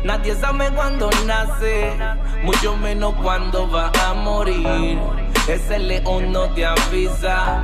Nadie sabe cuándo nace, mucho menos cuándo va a morir. Ese león no te avisa,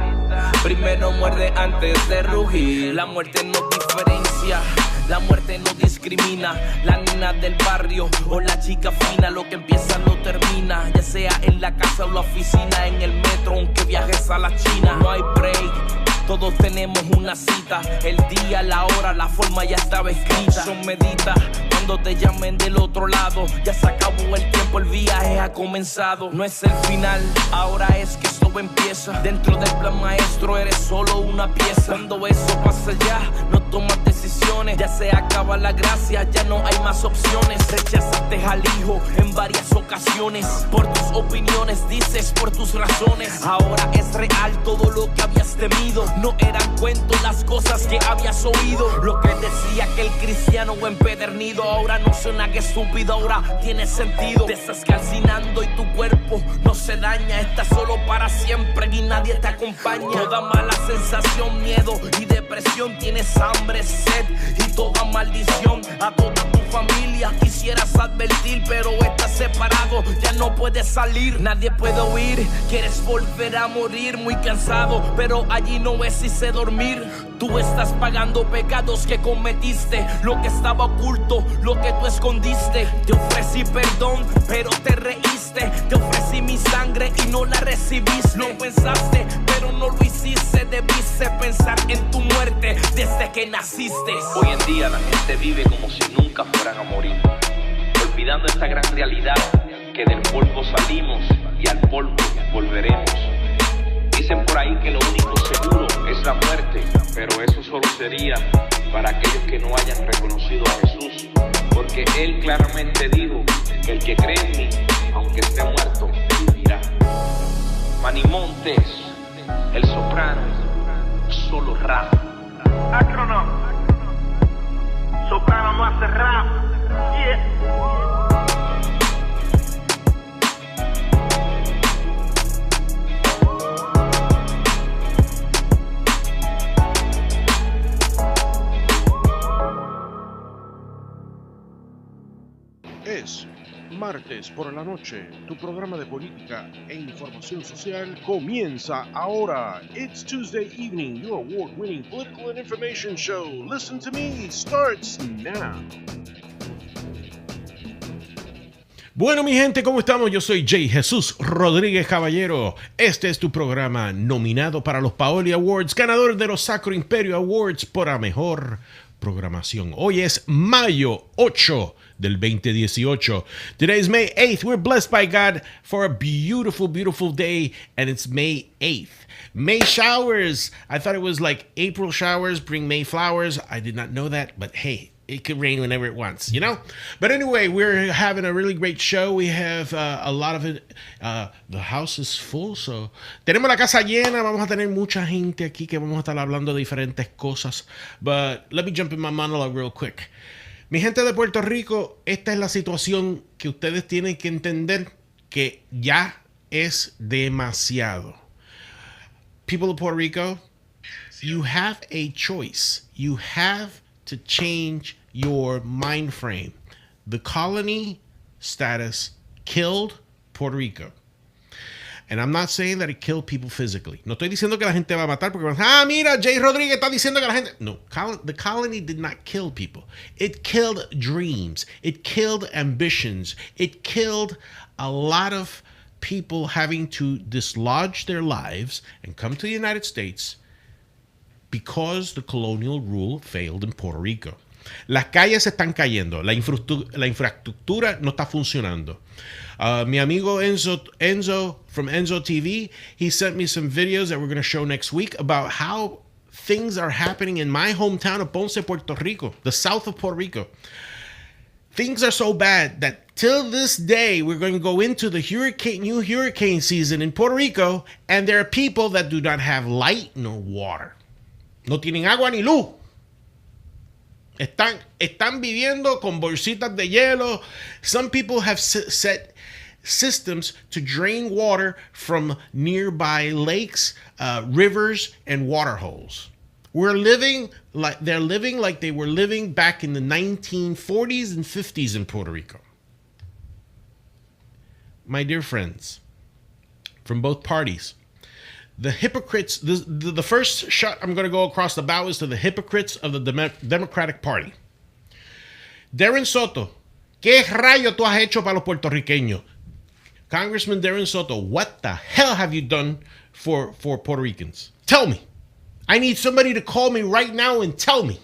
primero muerde antes de rugir. La muerte no diferencia, la muerte no discrimina. La nena del barrio o la chica fina, lo que empieza no termina. Ya sea en la casa o la oficina, en el metro, aunque viajes a la China. No hay break, todos tenemos una cita. El día, la hora, la forma ya estaba escrita. Son medita cuando te llamen del otro lado. Ya se acabó el tiempo, el viaje ha comenzado. No es el final, ahora es que esto empieza. Dentro del plan maestro eres solo una pieza. Cuando eso pasa ya, no tomas decisiones. Ya se acaba la gracia, ya no hay más opciones. Rechazaste al hijo en varias ocasiones. Por tus opiniones, dices por tus razones. Ahora es real todo lo que habías temido. No eran cuentos las cosas que habías oído. Lo que decía que el cristiano empedernido ahora no suena que estúpido, ahora tiene sentido. Te estás calcinando y tu cuerpo no se daña. Estás solo para siempre y nadie te acompaña. Toda mala sensación, miedo y depresión. Tienes hambre, sed y toda maldición. A toda tu familia quisieras advertir, pero estás separado, ya no puedes salir. Nadie puede huir, quieres volver a morir. Muy cansado, pero allí no es dormir. Tú estás pagando pecados que cometiste, lo que estaba oculto, lo que tú escondiste. Te ofrecí perdón, pero te reíste. Te ofrecí mi sangre y no la recibiste. No pensaste, pero no lo hiciste. Debiste pensar en tu muerte desde que naciste. Hoy en día la gente vive como si nunca fueran a morir, olvidando esta gran realidad, que del polvo salimos y al polvo volveremos. Dicen por ahí que lo único seguro es la muerte, pero eso solo sería para aquellos que no hayan reconocido a Jesús, porque Él claramente dijo que el que cree en mí, aunque esté muerto, vivirá. Manny Montes, el soprano, solo rap. Acronom, soprano no hace rap, yeah. Es martes por la noche. Tu programa de política e información social comienza ahora. It's Tuesday evening. Your award-winning political and information show, Listen to Me, starts now. Bueno, mi gente, ¿cómo estamos? Yo soy J. Jesús Rodríguez Caballero. Este es tu programa nominado para los Paoli Awards, ganador de los Sacro Imperio Awards por la mejor programación. Hoy es mayo 8 del 2018. Today is May 8th. We're blessed by God for a beautiful, beautiful day, and it's May 8th. May showers. I thought it was like April showers bring May flowers. I did not know that, but hey, it could rain whenever it wants, you know? But anyway, we're having a really great show. We have a lot of it. The house is full, so tenemos la casa llena. Vamos a tener mucha gente aquí que vamos a estar hablando de diferentes cosas. But let me jump in my monologue real quick. Mi gente de Puerto Rico, esta es la situación que ustedes tienen que entender que ya es demasiado. People of Puerto Rico, you have a choice. You have to change your mind frame. The colony status killed Puerto Rico. And I'm not saying that it killed people physically. No estoy diciendo que la gente va a matar porque mira, Jay Rodríguez está diciendo que la gente... No, the colony did not kill people. It killed dreams. It killed ambitions. It killed a lot of people having to dislodge their lives and come to the United States because the colonial rule failed in Puerto Rico. Las calles se están cayendo. La infraestructura no está funcionando. Mi amigo Enzo from Enzo TV, he sent me some videos that we're going to show next week about how things are happening in my hometown of Ponce, Puerto Rico, the south of Puerto Rico. Things are so bad that till this day, we're going to go into the new hurricane season in Puerto Rico, and there are people that do not have light nor water. No tienen agua ni luz. Están viviendo con bolsitas de hielo. Some people have set systems to drain water from nearby lakes, rivers, and water holes. They're living like they were living back in the 1940s and 50s in Puerto Rico. My dear friends, from both parties, the hypocrites, the first shot I'm going to go across the bow is to the hypocrites of the Democratic Party. Darren Soto, ¿qué rayo tú has hecho para los puertorriqueños? Congressman Darren Soto, what the hell have you done for Puerto Ricans? Tell me. I need somebody to call me right now and tell me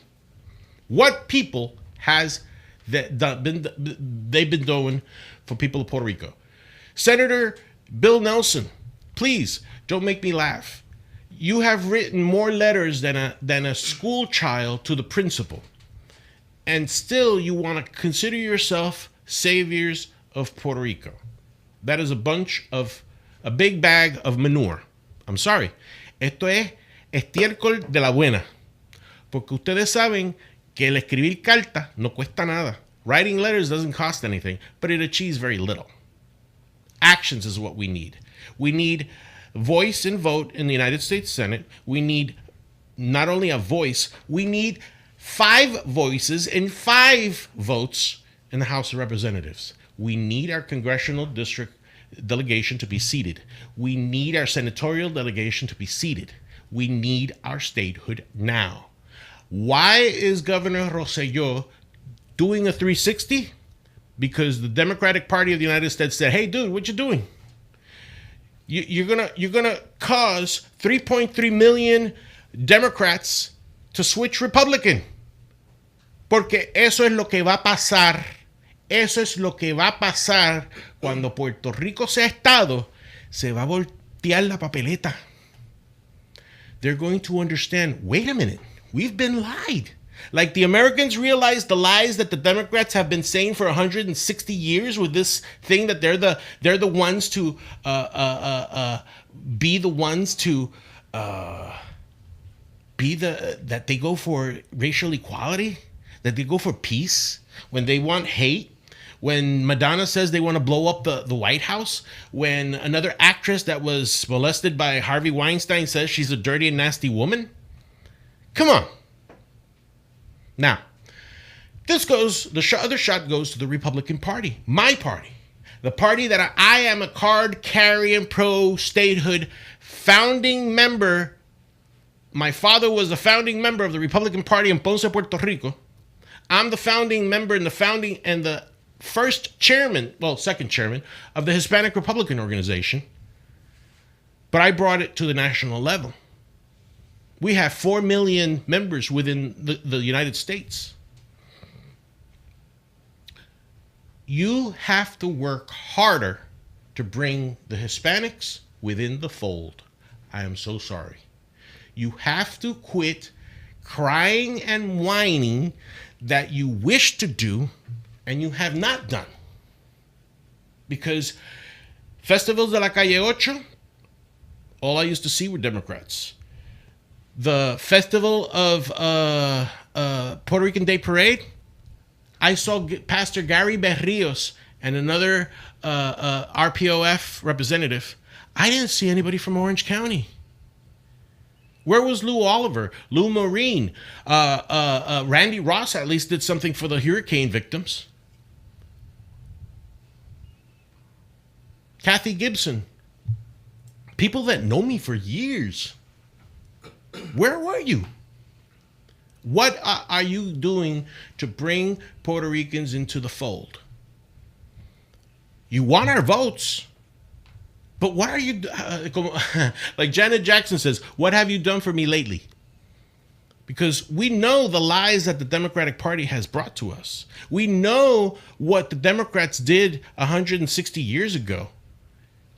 what people they've been doing for people of Puerto Rico. Senator Bill Nelson, please don't make me laugh. You have written more letters than a school child to the principal, and still you want to consider yourself saviors of Puerto Rico. That is a big bag of manure. I'm sorry. Esto es estiércol de la buena. Porque ustedes saben que el escribir cartas no cuesta nada. Writing letters doesn't cost anything, but it achieves very little. Actions is what we need. We need voice and vote in the United States Senate. We need not only a voice, we need 5 voices and 5 votes in the House of Representatives. We need our congressional district delegation to be seated. We need our senatorial delegation to be seated. We need our statehood now. Why is Governor Rosselló doing a 360? Because the Democratic Party of the United States said, "Hey, dude, what you doing? You're gonna cause 3.3 million Democrats to switch Republican, porque eso es lo que va a pasar. Eso es lo que va a pasar cuando Puerto Rico sea estado. Se va a voltear la papeleta. They're going to understand. Wait a minute, we've been lied." Like the Americans realize the lies that the Democrats have been saying for 160 years with this thing that they're the ones to be the ones to that they go for racial equality, that they go for peace when they want hate. When Madonna says they want to blow up the White House, when another actress that was molested by Harvey Weinstein says she's a dirty and nasty woman. Come on. Now, other shot goes to the Republican Party, my party, the party that I am a card-carrying pro-statehood founding member. My father was the founding member of the Republican Party in Ponce, Puerto Rico. I'm the founding member and the first chairman, second chairman of the Hispanic Republican Organization. But I brought it to the national level. We have 4 million members within the United States. You have to work harder to bring the Hispanics within the fold. I am so sorry. You have to quit crying and whining that you wish to do and you have not done. Because festivals de la Calle Ocho, all I used to see were Democrats. The festival of Puerto Rican Day Parade, I saw Pastor Gary Berrios and another RPOF representative. I didn't see anybody from Orange County. Where was Lou Oliver, Lou Maureen? Randy Ross at least did something for the hurricane victims. Kathy Gibson. People that know me for years. Where were you? What are you doing to bring Puerto Ricans into the fold? You want our votes, but what are you, like Janet Jackson says, what have you done for me lately? Because we know the lies that the Democratic Party has brought to us. We know what the Democrats did 160 years ago,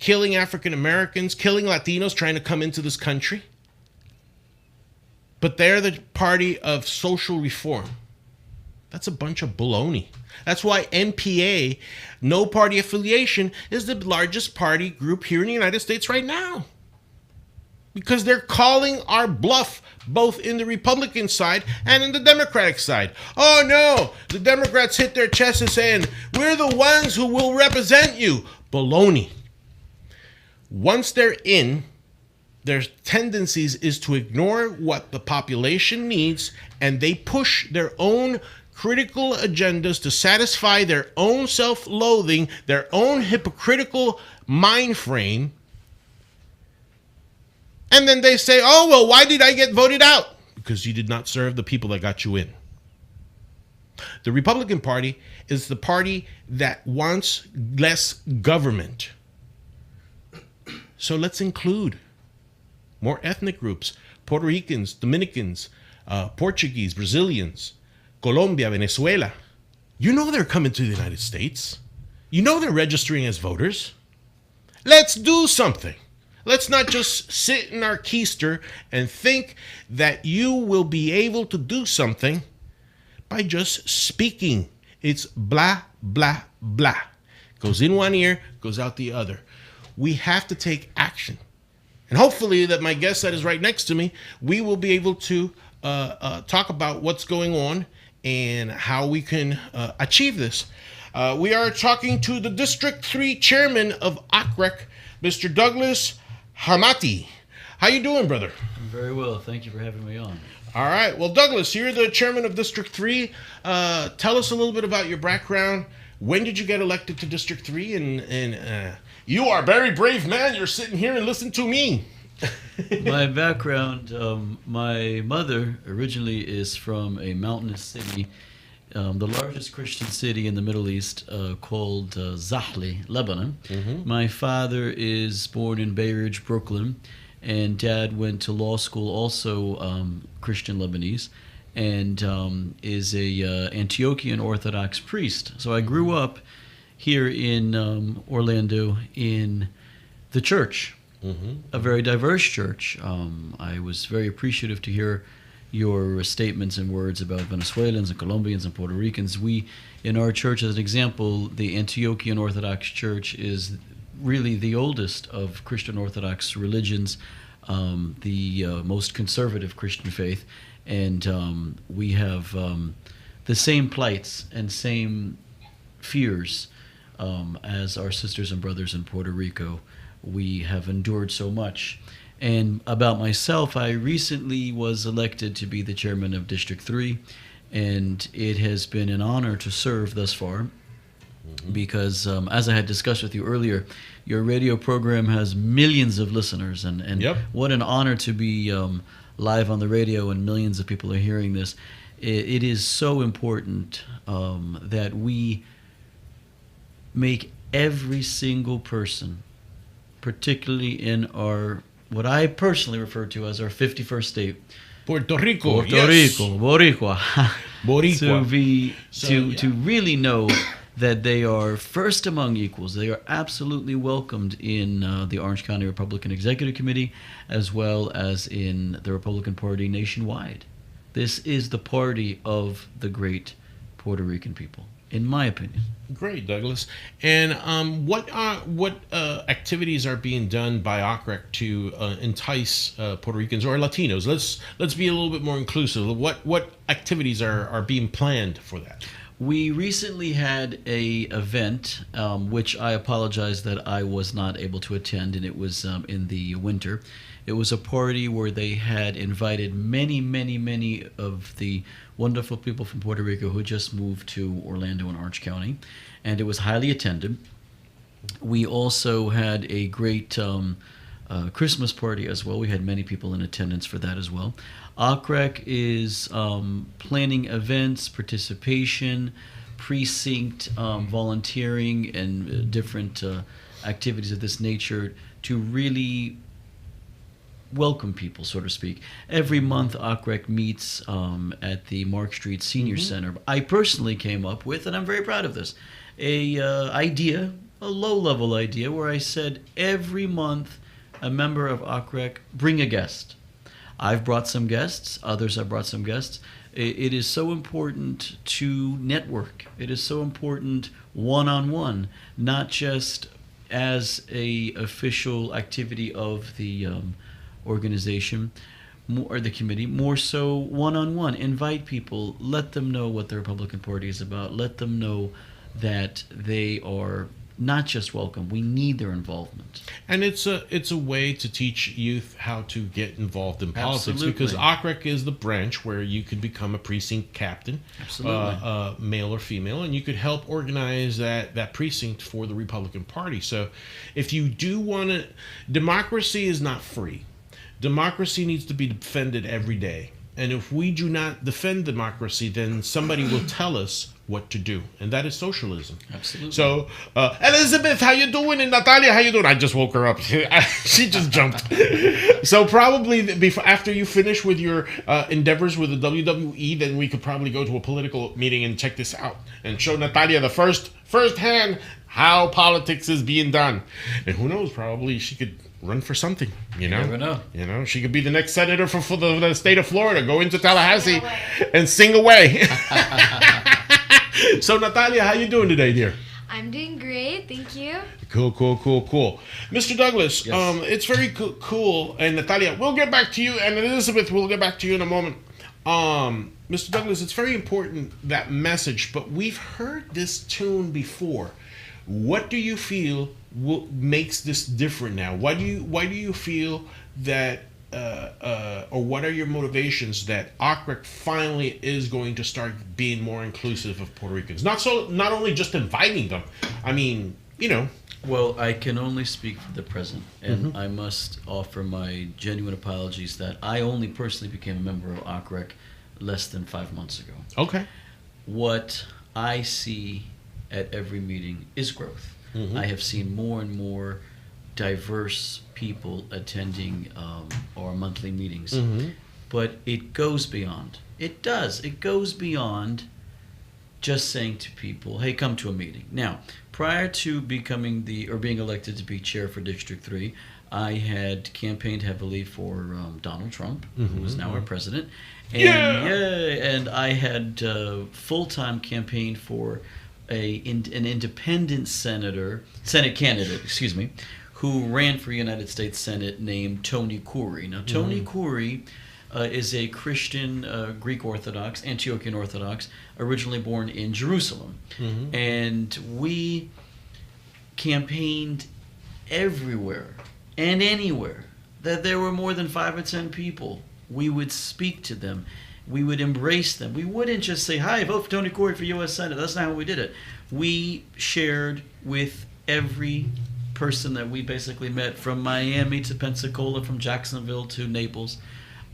killing African Americans, killing Latinos trying to come into this country. But they're the party of social reform. That's a bunch of baloney. That's why NPA, no party affiliation, is the largest party group here in the United States right now. Because they're calling our bluff both in the Republican side and in the Democratic side. Oh no, the Democrats hit their chest and saying, we're the ones who will represent you. Baloney. Once they're in, their tendencies is to ignore what the population needs, and they push their own critical agendas to satisfy their own self-loathing, their own hypocritical mind frame. And then they say, oh, well, why did I get voted out? Because you did not serve the people that got you in. The Republican Party is the party that wants less government. So let's include more ethnic groups: Puerto Ricans, Dominicans, Portuguese, Brazilians, Colombia, Venezuela. You know they're coming to the United States. You know they're registering as voters. Let's do something. Let's not just sit in our keister and think that you will be able to do something by just speaking. It's blah, blah, blah. Goes in one ear, goes out the other. We have to take action. And hopefully that my guest that is right next to me, we will be able to talk about what's going on and how we can achieve this. We are talking to the District 3 Chairman of ACREC, Mr. Douglas Hamati. How you doing, brother? I'm very well. Thank you for having me on. All right. Well, Douglas, you're the chairman of District 3. Tell us a little bit about your background. When did you get elected to District 3? And you are a very brave man. You're sitting here and listen to me. My background, my mother originally is from a mountainous city, the largest Christian city in the Middle East, called Zahli, Lebanon. Mm-hmm. My father is born in Bay Ridge, Brooklyn, and Dad went to law school, also Christian Lebanese, and is a Antiochian Orthodox priest. So I grew up here in Orlando in the church, a very diverse church. I was very appreciative to hear your statements and words about Venezuelans and Colombians and Puerto Ricans. We, in our church, as an example, the Antiochian Orthodox Church is really the oldest of Christian Orthodox religions, the most conservative Christian faith, and we have the same plights and same fears as our sisters and brothers in Puerto Rico. We have endured so much. And about myself, I recently was elected to be the chairman of District 3, and it has been an honor to serve thus far. Because as I had discussed with you earlier, your radio program has millions of listeners, and Yep. What an honor to be live on the radio and millions of people are hearing this. It is so important that we make every single person, particularly in our, what I personally refer to as our 51st state, Puerto Rico. Puerto Yes. Rico, Boricua, Boricua. to really know that they are first among equals. They are absolutely welcomed in the Orange County Republican Executive Committee, as well as in the Republican Party nationwide. This is the party of the great Puerto Rican people, in my opinion. Great, Douglas. And what activities are being done by ACREC to entice Puerto Ricans or Latinos? Let's be a little bit more inclusive. What activities are being planned for that? We recently had a event, which I apologize that I was not able to attend, and it was in the winter. It was a party where they had invited many of the wonderful people from Puerto Rico who just moved to Orlando and Orange County, and it was highly attended. We also had a great Christmas party as well. We had many people in attendance for that as well. ACREC is planning events, participation, precinct volunteering, and different activities of this nature to really welcome people, so to speak. Every month, ACREC meets at the Mark Street Senior Center. I personally came up with, and I'm very proud of this, a low-level idea, where I said every month a member of ACREC bring a guest. I've brought some guests. Others have brought some guests. It is so important to network. It is so important one-on-one, not just as a official activity of the organization or the committee, more so one-on-one. Invite people. Let them know what the Republican Party is about. Let them know that they are not just welcome, we need their involvement. And it's a way to teach youth how to get involved in politics. Absolutely. Because OCREC is the branch where you could become a precinct captain, male or female, and you could help organize that precinct for the Republican Party. So if you do want to, democracy is not free. Democracy needs to be defended every day. And if we do not defend democracy, then somebody will tell us what to do, and that is socialism. Absolutely. So, Elizabeth, how you doing? And Natalia, how you doing? I just woke her up. She just jumped. So probably before, after you finish with your endeavors with the WWE, then we could probably go to a political meeting and check this out and show Natalia the first hand how politics is being done. And who knows? Probably she could run for something. You never know. You know, she could be the next senator for the state of Florida. Go into Tallahassee and sing away. So, Natalia, how you doing today, dear? I'm doing great, thank you. Cool. Mr. Douglas, Yes. It's very cool. And Natalia, we'll get back to you. And Elizabeth, we'll get back to you in a moment. Mr. Douglas, it's very important, that message, but we've heard this tune before. What do you feel makes this different now? Why do you feel that or what are your motivations that OCREC finally is going to start being more inclusive of Puerto Ricans? Not only just inviting them. I mean, you know. Well, I can only speak for the present, and I must offer my genuine apologies that I only personally became a member of OCREC less than 5 months ago. Okay. What I see at every meeting is growth. I have seen more and more diverse people attending our monthly meetings. But it goes beyond. It does. It goes beyond just saying to people, hey, come to a meeting. Now, prior to becoming being elected to be chair for District 3, I had campaigned heavily for Donald Trump, who is now our president. And I had full-time campaigned for an independent Senate candidate, who ran for United States Senate named Tony Khoury. Now, Tony Khoury is a Christian Greek Orthodox, Antiochian Orthodox, originally born in Jerusalem. And we campaigned everywhere and anywhere that there were more than 5 or 10 people. We would speak to them. We would embrace them. We wouldn't just say, hi, vote for Tony Khoury for U.S. Senate. That's not how we did it. We shared with every person that we basically met, from Miami to Pensacola, from Jacksonville to Naples,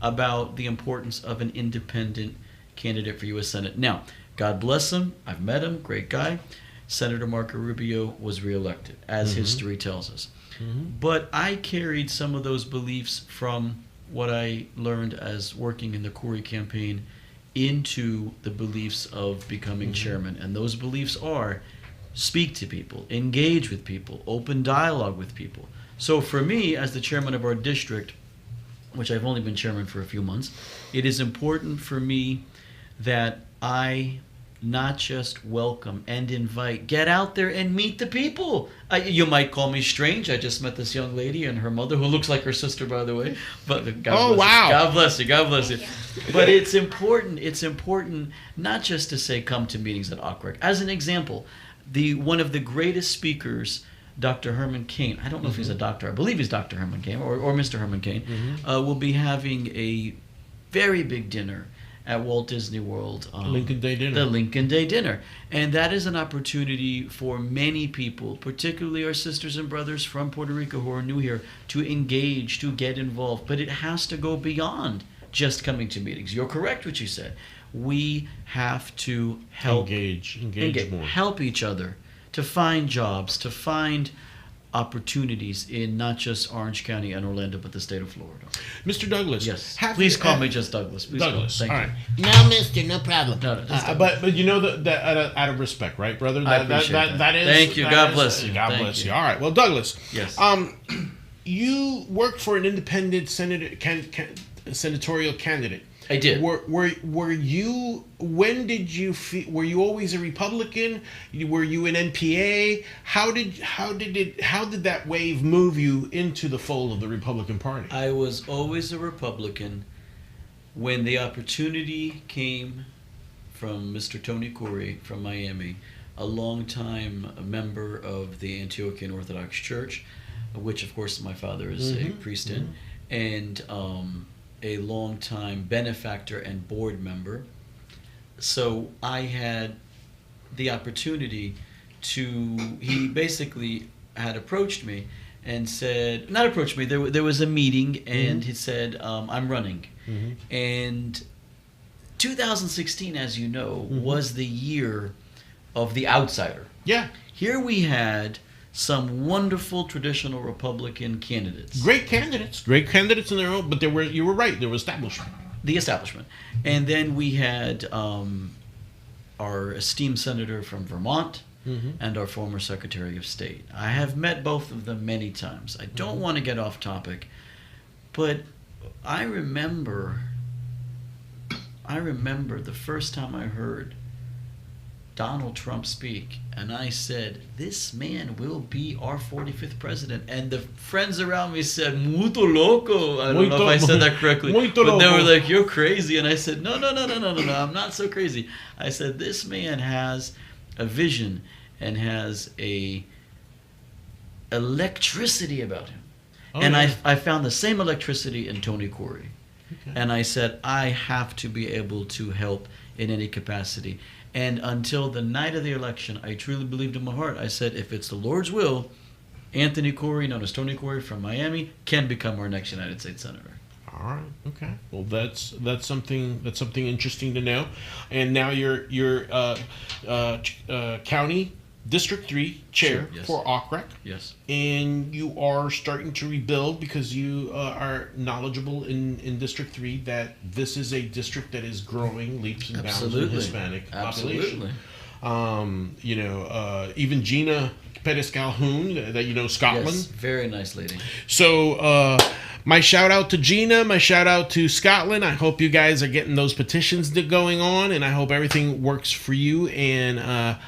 about the importance of an independent candidate for U.S. Senate. Now, God bless him. I've met him. Great guy. Senator Marco Rubio was reelected, as history tells us. But I carried some of those beliefs from what I learned as working in the Khoury campaign into the beliefs of becoming chairman. And those beliefs are speak to people, engage with people, open dialogue with people. So for me, as the chairman of our district, which I've only been chairman for a few months, it is important for me that I not just welcome and invite, get out there and meet the people. You might call me strange. I just met this young lady and her mother, who looks like her sister, by the way. But God bless you. God bless you. God bless you. But it's important not just to say come to meetings at OCREC. As an example, one of the greatest speakers, Dr. Herman Cain, I don't know if he's a doctor, I believe he's Dr. Herman Cain or Mr. Herman Cain, will be having a very big dinner at Walt Disney World. Lincoln Day Dinner. The Lincoln Day Dinner. And that is an opportunity for many people, particularly our sisters and brothers from Puerto Rico who are new here, to engage, to get involved. But it has to go beyond just coming to meetings. You're correct what you said. We have to help engage more. Help each other to find jobs, to find opportunities in not just Orange County and Orlando, but the state of Florida. Mr. Douglas. Yes. Have Please you- call me just Douglas. Please Douglas. Thank All you. right. No, mister, no problem. No, just Douglas. But you know that out of respect, right, brother? I appreciate that. That is. Thank you. that God is- bless you. God Thank bless you. you. All right. Well, Douglas. Yes. You worked for an independent senatorial candidate. I did. Were you? When did you feel? Were you always a Republican? Were you an NPA? How did that wave move you into the fold of the Republican Party? I was always a Republican. When the opportunity came from Mr. Tony Khoury from Miami a longtime member of the Antiochian Orthodox Church, which of course my father is a priest in, and a longtime benefactor and board member. So I had the opportunity he basically had approached me and said, not approached me, there was a meeting, and he said, I'm running. And 2016, as you know, was the year of the outsider. Yeah. Here we had some wonderful traditional Republican candidates. Great candidates in their own, but you were right, there was establishment. The establishment. And then we had our esteemed senator from Vermont, and our former Secretary of State. I have met both of them many times. I don't want to get off topic, but I remember the first time I heard Donald Trump speak, and I said, this man will be our 45th president. And the friends around me said, muito loco. I don't know if I said that correctly. But they were like, you're crazy. And I said, no, I'm not so crazy. I said, this man has a vision and has a electricity about him. I found the same electricity in Tony Corey. Okay. And I said, I have to be able to help in any capacity. And until the night of the election, I truly believed in my heart. I said, if it's the Lord's will, Anthony Corey, known as Tony Corey from Miami, can become our next United States Senator. All right. Okay. Well, that's something interesting to know. And now you're county District 3 chair for OCREC. Yes. And you are starting to rebuild because you are knowledgeable in District 3 that this is a district that is growing leaps and bounds in Hispanic population. Even Gina Perez Calhoun, that Scotland. Yes, very nice lady. So my shout out to Gina, my shout out to Scotland. I hope you guys are getting those petitions going on, and I hope everything works for you. And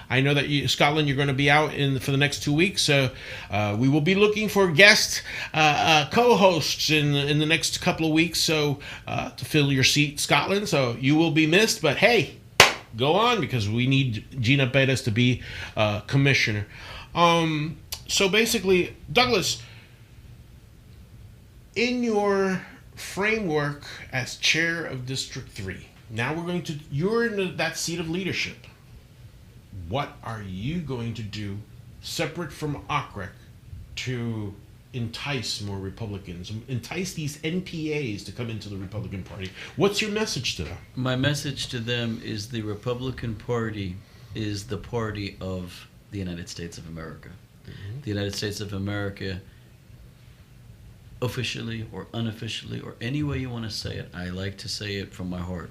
I know that Scotland, you're going to be out for the next 2 weeks, so we will be looking for guest co-hosts in the next couple of weeks, so to fill your seat, Scotland. So you will be missed, but hey, go on, because we need Gina Perez to be commissioner. So basically, Douglas, in your framework as chair of District 3, now you're in that seat of leadership. What are you going to do separate from OCREC to entice more Republicans, entice these NPAs to come into the Republican Party? What's your message to them? My message to them is the Republican Party is the party of the United States of America. The United States of America, officially or unofficially, or any way you want to say it, I like to say it from my heart,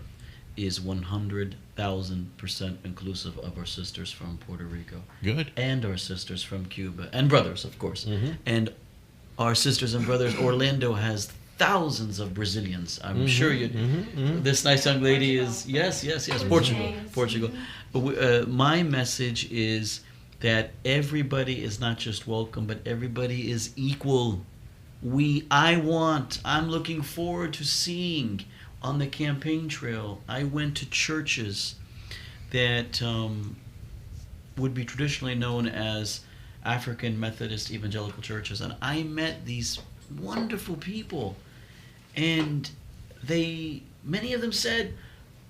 is 100,000% inclusive of our sisters from Puerto Rico. Good. And our sisters from Cuba. And brothers, of course. And our sisters and brothers, Orlando has thousands of Brazilians. I'm sure you... This nice young lady is... Yes. Portugal. But my message is that everybody is not just welcome, but everybody is equal. I'm looking forward to seeing on the campaign trail. I went to churches that would be traditionally known as African Methodist Evangelical churches, and I met these wonderful people, and many of them said,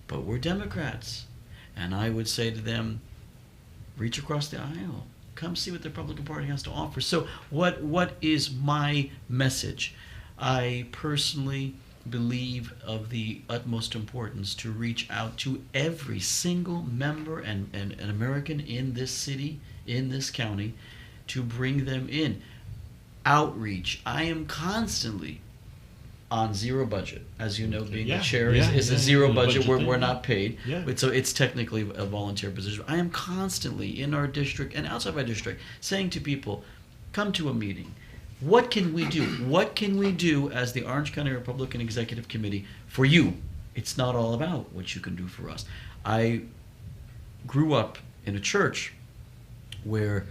but we're Democrats. And I would say to them, reach across the aisle. Come see what the Republican Party has to offer. So what is my message? I personally believe of the utmost importance to reach out to every single member and an American in this city, in this county, to bring them in. Outreach. I am constantly on zero budget. As you know, being a chair is a zero budget where we're not paid. So it's technically a volunteer position. I am constantly in our district and outside my district saying to people, come to a meeting. What can we do? What can we do as the Orange County Republican Executive Committee for you? It's not all about what you can do for us. I grew up in a church where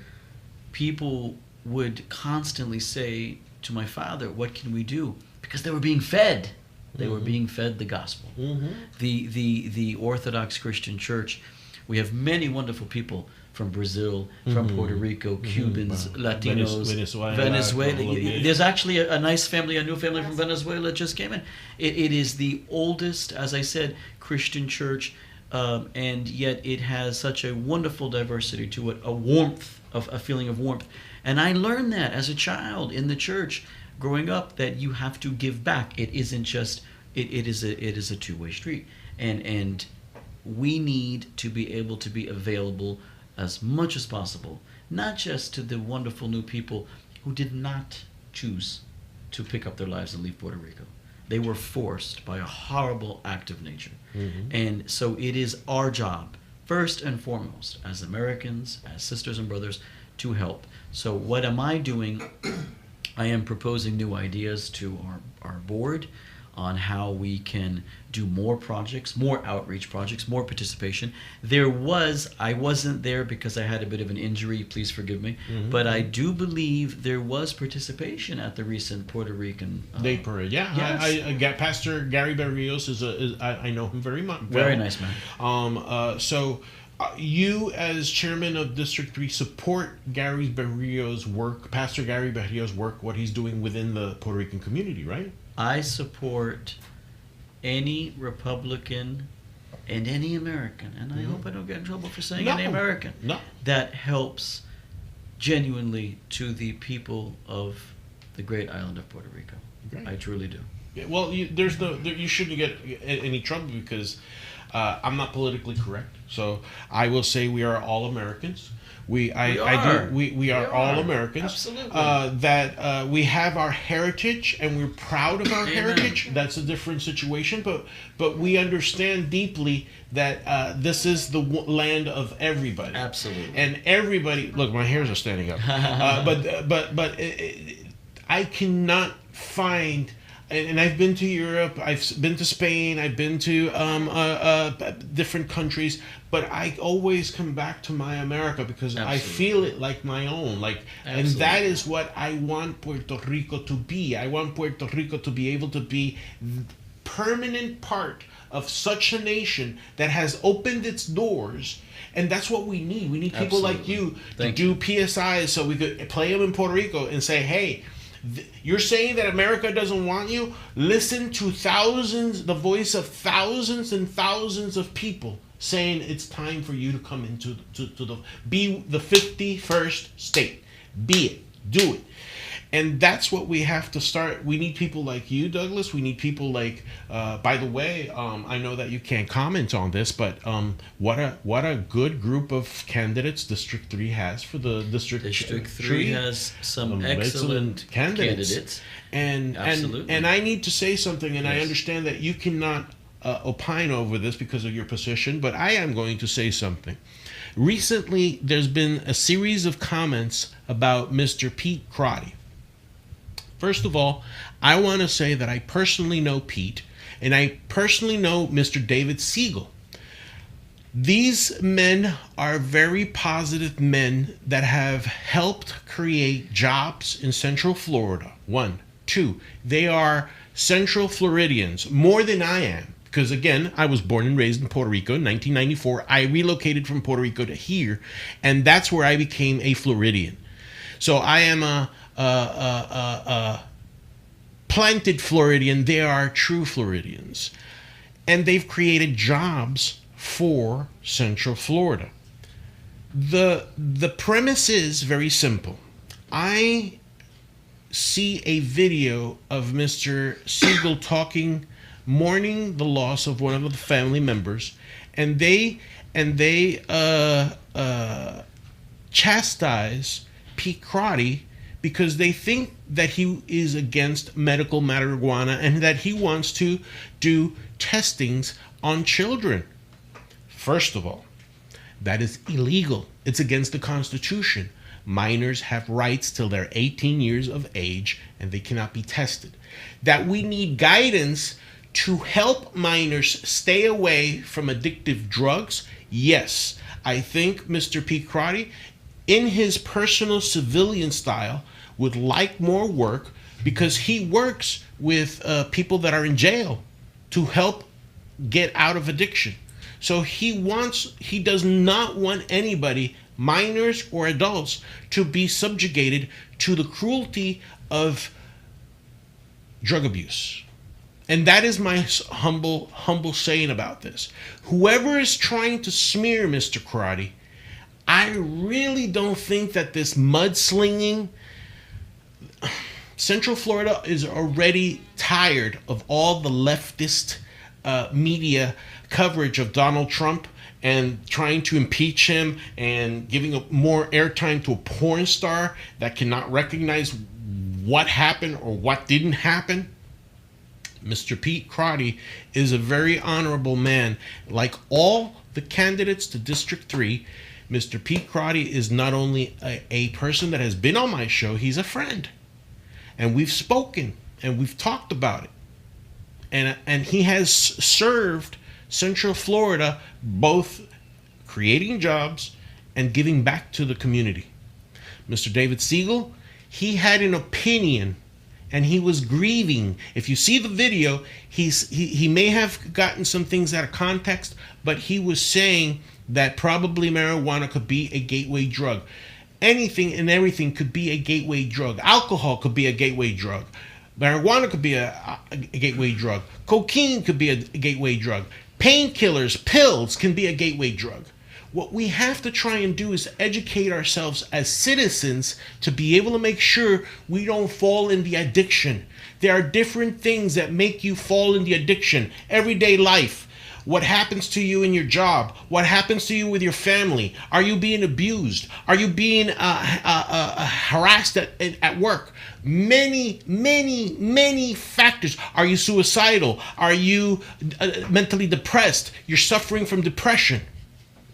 people would constantly say to my father, what can we do? Because they were being fed. They were being fed the gospel. The Orthodox Christian Church We have many wonderful people from Brazil, from Puerto Rico, Cubans, Latinos, Venezuela. Colombia. There's actually a nice family, a new family from Venezuela just came in. It is the oldest, as I said, Christian church, and yet it has such a wonderful diversity to it, a feeling of warmth. And I learned that as a child in the church, growing up, that you have to give back. It isn't just, it is a two-way street. And we need to be able to be available as much as possible, not just to the wonderful new people who did not choose to pick up their lives and leave Puerto Rico. They were forced by a horrible act of nature. And so it is our job, first and foremost, as Americans, as sisters and brothers, to help. So what am I doing? I am proposing new ideas to our board on how we can do more projects, more outreach projects, more participation. I wasn't there because I had a bit of an injury, please forgive me, but I do believe there was participation at the recent Puerto Rican Day Parade. Yeah, Yes. I got Pastor Gary Barrios I know him very much. Very nice man. So you as chairman of District 3 support Gary Barrios' work, Pastor Gary Barrios' work, what he's doing within the Puerto Rican community, right? I support any Republican and any American, and I hope I don't get in trouble for saying any American, that helps genuinely to the people of the great island of Puerto Rico. Great. I truly do. Yeah, well, you shouldn't get any trouble because I'm not politically correct. So I will say we are all Americans. We are all Americans. Absolutely. That we have our heritage and we're proud of our Amen. heritage. That's a different situation. But we understand deeply that this is the land of everybody. Absolutely. And everybody. Look, my hairs are standing up. But I cannot find. And I've been to Europe, I've been to Spain, I've been to different countries, but I always come back to my America because I feel it like my own. And that is what I want Puerto Rico to be. I want Puerto Rico to be able to be permanent part of such a nation that has opened its doors. And that's what we need. We need people like you to do PSIs so we could play them in Puerto Rico and say, hey, you're saying that America doesn't want you? Listen to the voice of thousands and thousands of people saying it's time for you to come into be the 51st state. Be it. Do it. And that's what we have to start. We need people like you, Douglas. We need people like, by the way, I know that you can't comment on this, but what a good group of candidates District 3 has for the District 3 has some excellent candidates. And I need to say something, and I understand that you cannot opine over this because of your position, but I am going to say something. Recently, there's been a series of comments about Mr. Pete Crotty. First of all, I want to say that I personally know Pete, and I personally know Mr. David Siegel. These men are very positive men that have helped create jobs in Central Florida. 1. 2, they are Central Floridians, more than I am. Because again, I was born and raised in Puerto Rico in 1994. I relocated from Puerto Rico to here, and that's where I became a Floridian. So I am a planted Floridian. They are true Floridians. And they've created jobs for Central Florida. The premise is very simple. I see a video of Mr. Siegel mourning the loss of one of the family members, and they chastise Pete Crotty because they think that he is against medical marijuana and that he wants to do testings on children. First of all, that is illegal. It's against the Constitution. Minors have rights till they're 18 years of age and they cannot be tested. That we need guidance to help minors stay away from addictive drugs. Yes, I think Mr. Pete Crotty, in his personal civilian style, would like more work because he works with people that are in jail to help get out of addiction. So he does not want anybody, minors or adults, to be subjugated to the cruelty of drug abuse. And that is my humble saying about this. Whoever is trying to smear Mr. Karate, I really don't think that this mudslinging... Central Florida is already tired of all the leftist media coverage of Donald Trump and trying to impeach him and giving more airtime to a porn star that cannot recognize what happened or what didn't happen. Mr. Pete Crotty is a very honorable man. Like all the candidates to District 3, Mr. Pete Crotty is not only a person that has been on my show, he's a friend. And we've spoken and we've talked about it. And he has served Central Florida both creating jobs and giving back to the community. Mr. David Siegel, he had an opinion and he was grieving. If you see the video, he may have gotten some things out of context, but he was saying that probably marijuana could be a gateway drug. Anything and everything could be a gateway drug. Alcohol could be a gateway drug. Marijuana could be a gateway drug. Cocaine could be a gateway drug. Painkillers, pills can be a gateway drug. What we have to try and do is educate ourselves as citizens to be able to make sure we don't fall in the addiction. There are different things that make you fall in the addiction. Everyday life. What happens to you in your job? What happens to you with your family? Are you being abused? Are you being harassed at work? Many factors. Are you suicidal? Are you mentally depressed? You're suffering from depression.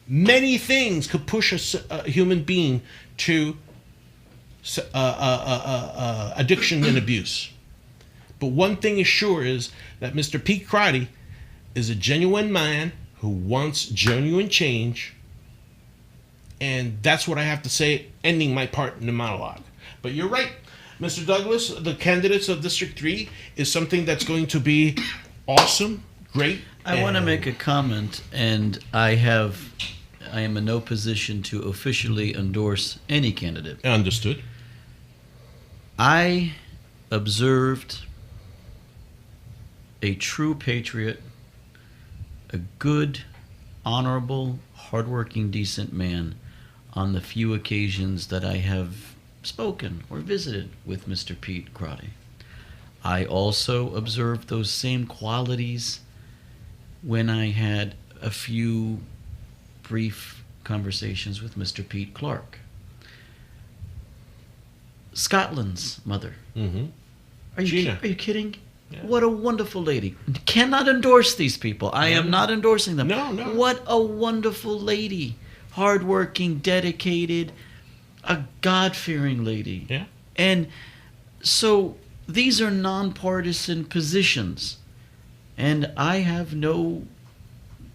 Many things could push a human being to addiction and abuse. But one thing is sure is that Mr. Pete Crotty is a genuine man who wants genuine change. And that's what I have to say, ending my part in the monologue. But you're right, Mr. Douglas, the candidates of District 3 is something that's going to be awesome, great. I want to make a comment, and I am in no position to officially endorse any candidate. Understood. I observed a true patriot, a good, honorable, hardworking, decent man on the few occasions that I have spoken or visited with Mr. Pete Crotty. I also observed those same qualities when I had a few brief conversations with Mr. Pete Clark. Scotland's mother. Mm-hmm. Are Gina. you kidding? Yeah. What a wonderful lady. Cannot endorse these people. I am not endorsing them. No. What a wonderful lady. Hardworking, dedicated, a God-fearing lady. Yeah. And so these are nonpartisan positions. And I have no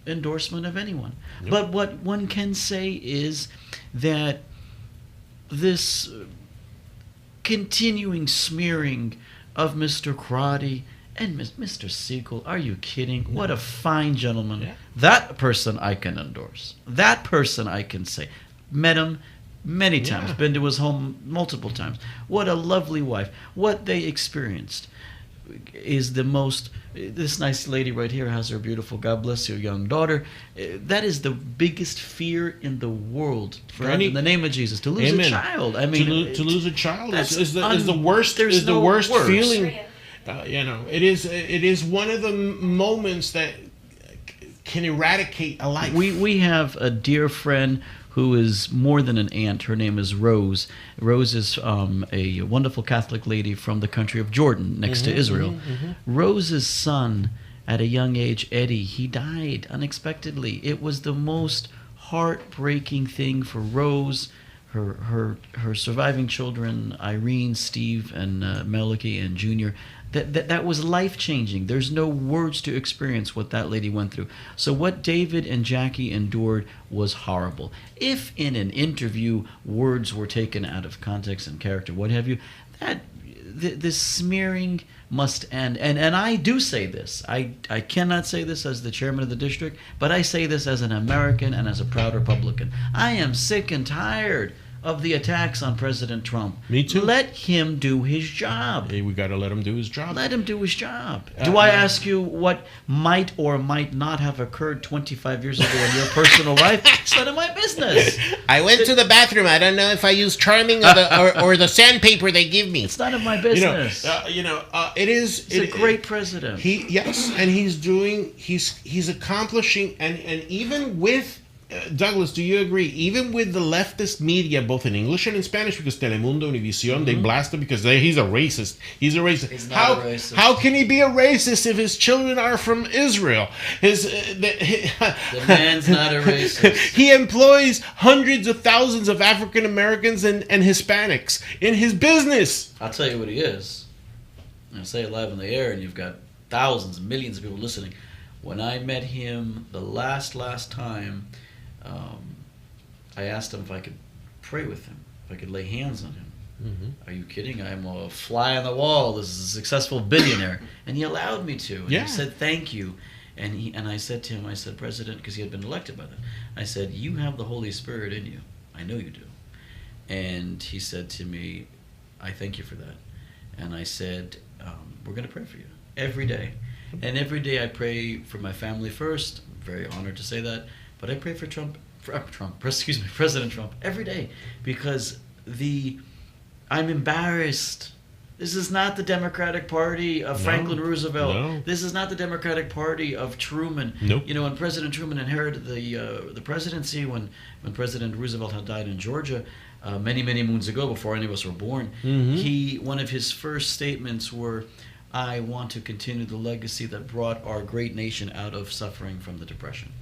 endorsement of anyone. Nope. But what one can say is that this continuing smearing of Mr. Crotty and Mr. Siegel, are you kidding? No. What a fine gentleman. Yeah. That person I can endorse. That person I can say. Met him many times. Yeah. Been to his home multiple times. What a lovely wife. What they experienced is the most... This nice lady right here has her beautiful, God bless your young daughter. That is the biggest fear in the world. For in the name of Jesus, to lose Amen. a child. I mean, to lose a child is the worst. There's is the no worst worse. feeling. It is one of the moments that can eradicate a life. We have a dear friend who is more than an aunt. Her name is Rose. Rose is a wonderful Catholic lady from the country of Jordan, next to Israel. Rose's son, at a young age, Eddie, he died unexpectedly. It was the most heartbreaking thing for Rose, her surviving children, Irene, Steve, and Melody, and Junior. That was life-changing. There's no words to experience what that lady went through. So what David and Jackie endured was horrible. If in an interview words were taken out of context and character, what have you, this smearing must end. And I do say this. I cannot say this as the chairman of the district, but I say this as an American and as a proud Republican. I am sick and tired of the attacks on President Trump. Me too. Let him do his job. Hey, we got to let him do his job. Let him do his job. Do I ask you what might or might not have occurred 25 years ago in your personal life? It's none of my business. I went to the bathroom. I don't know if I used Charming or the sandpaper they give me. It's none of my business. It is. He's a great president. And he's accomplishing, and even with. Douglas, do you agree? Even with the leftist media, both in English and in Spanish, because Telemundo, Univision, they blast him because he's a racist. He's a racist. He's not a racist. How can he be a racist if his children are from Israel? The man's not a racist. He employs hundreds of thousands of African Americans and Hispanics in his business. I'll tell you what he is. I'll say it live in the air, and you've got thousands, millions of people listening. When I met him the last time, I asked him if I could pray with him, if I could lay hands on him. Mm-hmm. Are you kidding? I'm a fly on the wall. This is a successful billionaire. And he allowed me to. And he said, thank you. And I said to him, I said, President, because he had been elected by then, I said, you have the Holy Spirit in you. I know you do. And he said to me, I thank you for that. And I said, we're going to pray for you every day. And every day I pray for my family first. I'm very honored to say that. But I pray for President Trump every day, because I'm embarrassed. This is not the Democratic Party of Franklin Roosevelt. No. This is not the Democratic Party of Truman. Nope. You know, when President Truman inherited the presidency, when President Roosevelt had died in Georgia many moons ago, before any of us were born, one of his first statements were, I want to continue the legacy that brought our great nation out of suffering from the Depression.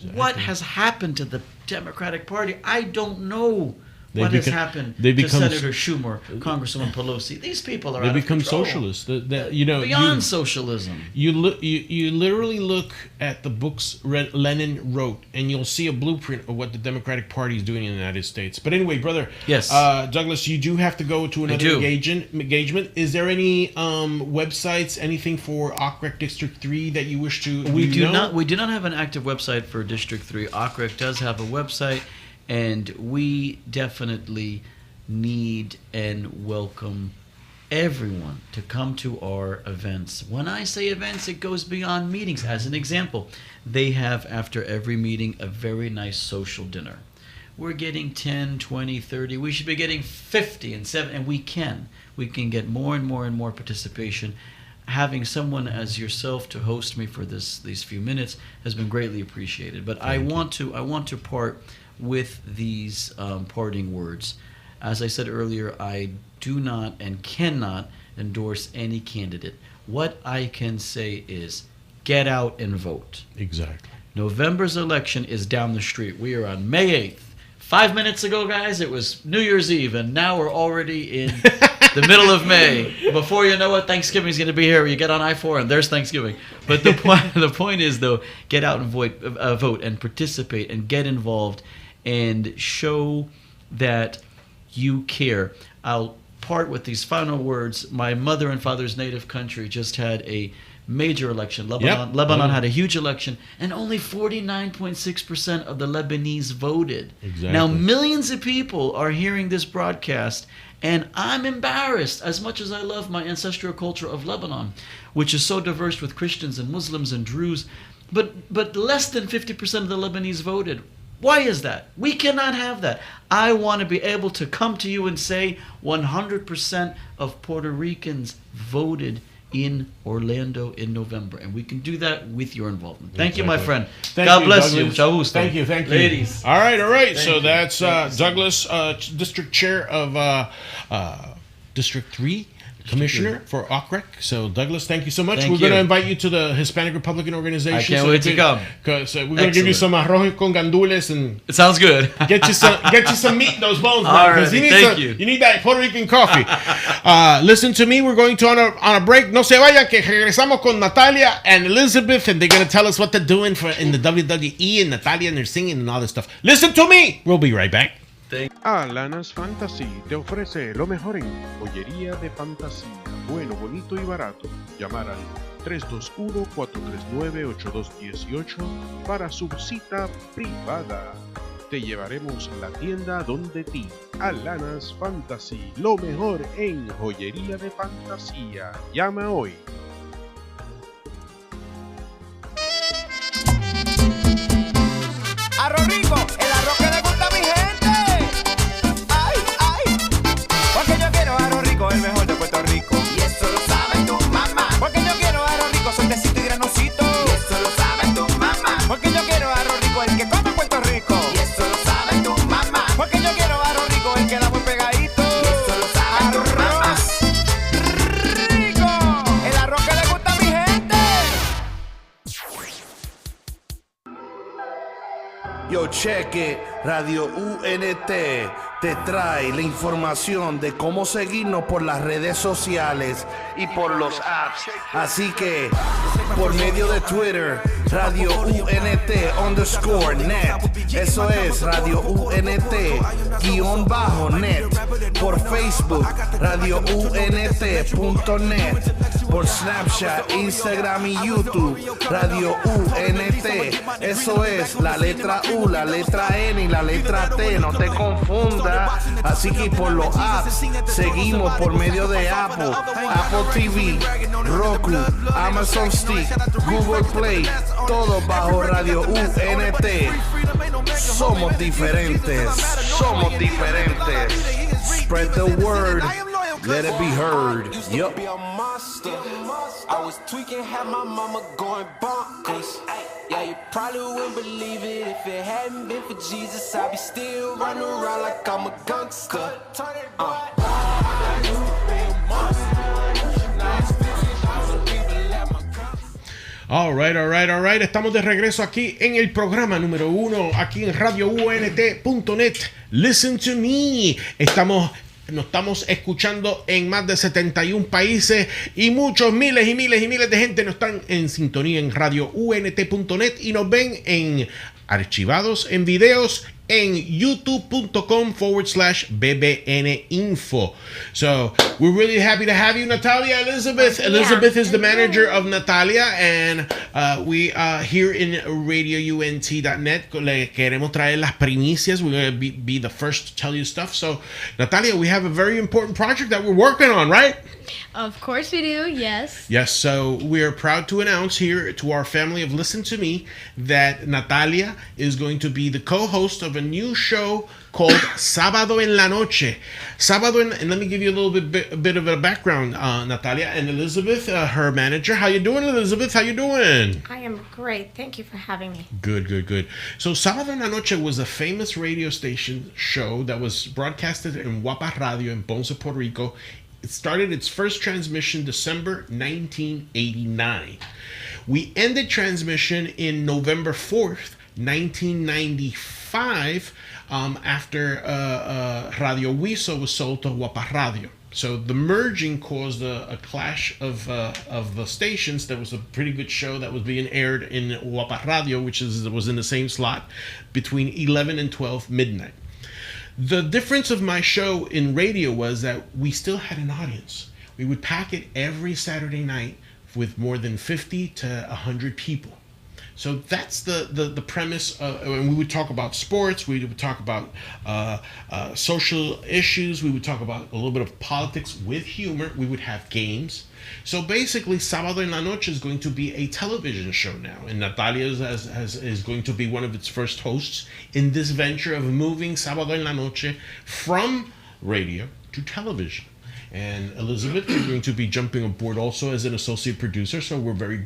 Exactly. What has happened to the Democratic Party? I don't know what has happened to Senator Schumer, Congresswoman Pelosi. These people are out of control. They become socialists. Beyond socialism. You literally look at the books Lenin wrote, and you'll see a blueprint of what the Democratic Party is doing in the United States. But anyway, brother, yes, Douglas, you do have to go to another engagement. Is there any websites, anything for Ockrek District 3 that you wish to? We do not have an active website for District 3. Ockrek does have a website. And we definitely need and welcome everyone to come to our events. When I say events, it goes beyond meetings. As an example, they have, after every meeting, a very nice social dinner. We're getting 10, 20, 30. We should be getting 50 and 70, and we can. We can get more and more participation. Having someone as yourself to host me for these few minutes has been greatly appreciated. But I want to part with these parting words. As I said earlier, I do not and cannot endorse any candidate. What I can say is get out and vote. Exactly. November's election is down the street. We are on May 8th. 5 minutes ago, guys, it was New Year's Eve, and now we're already in the middle of May. Before you know it, Thanksgiving's going to be here. You get on I-4 and there's Thanksgiving. But the point is, though, get out and vote and participate and get involved and show that you care. I'll part with these final words. My mother and father's native country just had a major election. Lebanon had a huge election, and only 49.6% of the Lebanese voted. Exactly. Now, millions of people are hearing this broadcast, and I'm embarrassed, as much as I love my ancestral culture of Lebanon, which is so diverse with Christians and Muslims and Druze, but less than 50% of the Lebanese voted. Why is that? We cannot have that. I want to be able to come to you and say 100% of Puerto Ricans voted in Orlando in November, and we can do that with your involvement. Thank you, my friend. God bless you. Mucho gusto. Thank you, ladies. All right. So that's Douglas, District Chair of District 3. Commissioner for Ockrek. So, Douglas, thank you so much. We're going to invite you to the Hispanic Republican Organization. I can't wait to come. Because we're going to give you some arroz con gandules and it sounds good. get you some meat in those bones. All right, thank you. You need that Puerto Rican coffee. Listen to me. We're going to on a break. No se vayan, que regresamos con Natalia and Elizabeth, and they're going to tell us what they're doing in the WWE and Natalia, and they're singing and all this stuff. Listen to me. We'll be right back. Alanas Fantasy te ofrece lo mejor en joyería de fantasía, bueno, bonito y barato. Llamar al 321-439-8218 para su cita privada. Te llevaremos la tienda donde ti. Alanas Fantasy, lo mejor en joyería de fantasía. Llama hoy. Arroz rico, el arroz que le gusta a mi gente. Ay, ay. Porque yo quiero arroz rico, el mejor de Puerto Rico. Y eso lo sabe tu mamá. Porque yo quiero arroz rico, sueltecito y granosito. Y eso lo sabe tu mamá. Porque yo quiero arroz rico, el que come en Puerto Rico. Y eso lo sabe tu mamá. Porque yo quiero arroz rico, el que da muy pegadito. Y eso lo sabe tu mamá. Rico, el arroz que le gusta a mi gente. Yo, cheque, Radio UNT te trae la información de cómo seguirnos por las redes sociales y por los apps. Así que, por medio de Twitter, Radio UNT_net. Eso es Radio UNT_net. Por Facebook, Radio UNT.net. Por Snapchat, Instagram y YouTube, Radio UNT. Eso es la letra U, la letra N y la letra T, no te confundas. Así que por los apps seguimos por medio de Apple TV, Roku, Amazon Stick, Google Play, todo bajo Radio UNT. Somos diferentes, somos diferentes. Spread the word, let it be heard. Yup. I was tweaking, had my mama going bonkers. Yeah, you probably wouldn't believe it if it hadn't been for Jesus. I'd be still running around like I'm a gangster. All right. Estamos de regreso aquí en el programa número 1, aquí en radiount.net. Listen to me. Nos estamos escuchando en más de 71 países y muchos miles de gente nos están en sintonía en radiount.net y nos ven en archivados en videos en youtube.com/bbninfo. So we're really happy to have you, Natalia Elizabeth. Elizabeth is the manager of Natalia, and we here in radiount.net le queremos traer las primicias. We're going to be the first to tell you stuff. So Natalia, we have a very important project that we're working on, right? Of course we do, yes. Yes, so we are proud to announce here to our family of Listen to Me that Natalia is going to be the co-host of a new show called Sábado en la Noche. And let me give you a little bit of a background, Natalia and Elizabeth, her manager. How you doing, Elizabeth? How you doing? I am great. Thank you for having me. Good. So Sábado en la Noche was a famous radio station show that was broadcasted in Guapa Radio in Ponce, Puerto Rico. It started its first transmission December 1989. We ended transmission in November 4th, 1995, after Radio Huizo was sold to Guapa Radio. So the merging caused a clash of the stations. There was a pretty good show that was being aired in Guapa Radio, which was in the same slot, between 11 and 12 midnight. The difference of my show in radio was that we still had an audience. We would pack it every Saturday night with more than 50 to 100 people. So that's the premise. And we would talk about sports. We would talk about social issues. We would talk about a little bit of politics with humor. We would have games. So basically, Sábado en la Noche is going to be a television show now, and Natalia is going to be one of its first hosts in this venture of moving Sábado en la Noche from radio to television. And Elizabeth is going to be jumping aboard also as an associate producer, so we're very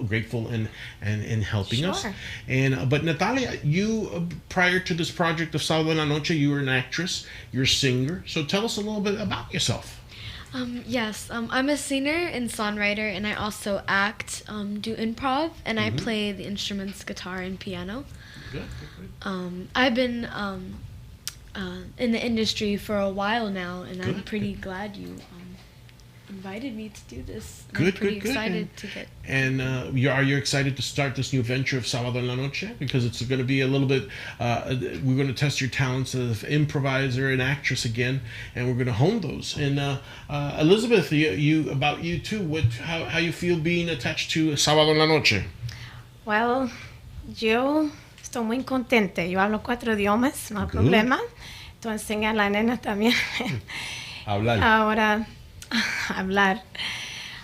grateful in helping us. And but Natalia, you prior to this project of Sábado en la Noche, you were an actress, you're a singer. So tell us a little bit about yourself. Yes, I'm a singer and songwriter, and I also act, do improv, and I play the instruments guitar and piano. Good. I've been in the industry for a while now, and I'm pretty glad you invited me to do this. Good, I'm pretty good, good. excited to get. And are you excited to start this new venture of Sábado en la Noche? Because it's going to be a little bit, we're going to test your talents as improviser and actress again, and we're going to hone those. And Elizabeth, about you too, how you feel being attached to Sábado en la Noche? Well, yo estoy muy contenta. Yo hablo 4 idiomas, no hay Good. problema. Tú enseñas a la nena también. Hablar. Ahora, hablar.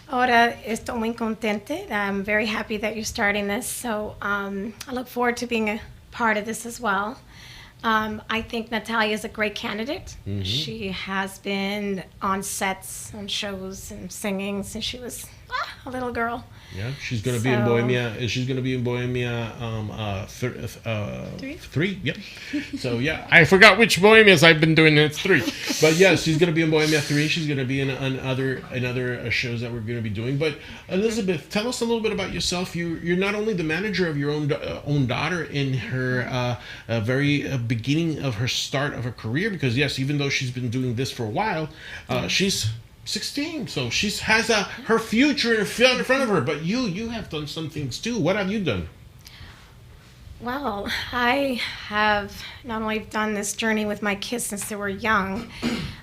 Ahora estoy muy contenta. I'm very happy that you're starting this. So I look forward to being a part of this as well. I think Natalia is a great candidate. Mm-hmm. She has been on sets, on shows, and singing since she was a little girl. Yeah, she's going to be in Bohemia. She's going to be in Bohemia 3. Yep. So yeah, I forgot which Bohemias I've been doing. It's 3. But yes, she's going to be in Bohemia 3. She's going to be in other shows that we're going to be doing. But Elizabeth, tell us a little bit about yourself. You're not only the manager of your own daughter in her very beginning of her start of her career, because yes, even though she's been doing this for a while, she's 16, so she has her future in front of her. But you have done some things too. What have you done? Well, I have not only done this journey with my kids since they were young,